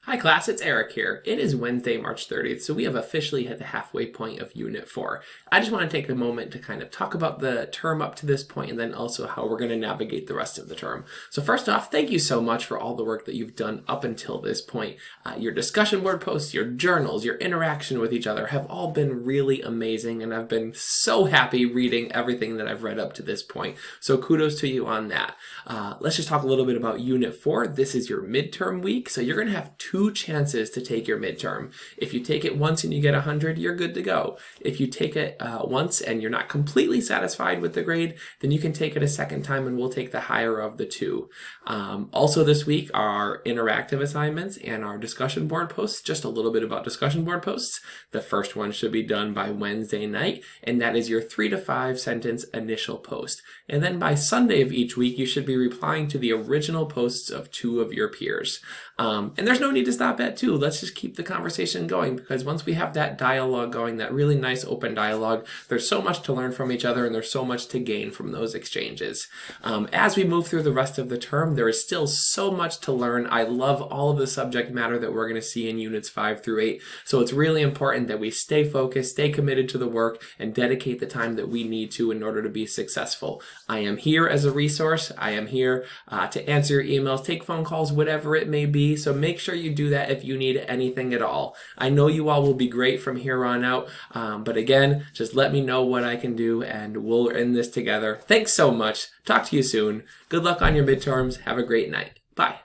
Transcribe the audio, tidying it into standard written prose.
Hi class, it's Eric here. It is Wednesday, March 30th, so we have officially hit the halfway point of Unit 4. I just want to take a moment to kind of talk about the term up to this point and then also how we're going to navigate the rest of the term. So first off, thank you so much for all the work that you've done up until this point. Your discussion board posts, your journals, your interaction with each other have all been really amazing, and I've been so happy reading everything that I've read up to this point. So kudos to you on that. Let's just talk a little bit about Unit 4. This is your midterm week, so you're going to have two chances to take your midterm. If you take it once and you get 100, you're good to go. If you take it once and you're not completely satisfied with the grade, then you can take it a second time and we'll take the higher of the two. Also this week, our interactive assignments and our discussion board posts. Just a little bit about discussion board posts. The first one should be done by Wednesday night, and that is your 3 to 5 sentence initial post. And then by Sunday of each week, you should be replying to the original posts of 2 of your peers. And there's no need to stop at 2. Let's just keep the conversation going, because once we have that dialogue going, that really nice open dialogue, there's so much to learn from each other and there's so much to gain from those exchanges. As we move through the rest of the term, there is still so much to learn. I love all of the subject matter that we're going to see in units 5 through 8. So it's really important that we stay focused, stay committed to the work, and dedicate the time that we need to in order to be successful. I am here as a resource. I am here to answer your emails, take phone calls, whatever it may be. So make sure you do that if you need anything at all. I know you all will be great from here on out. But again, just let me know what I can do and we'll end this together. Thanks so much. Talk to you soon. Good luck on your midterms. Have a great night. Bye.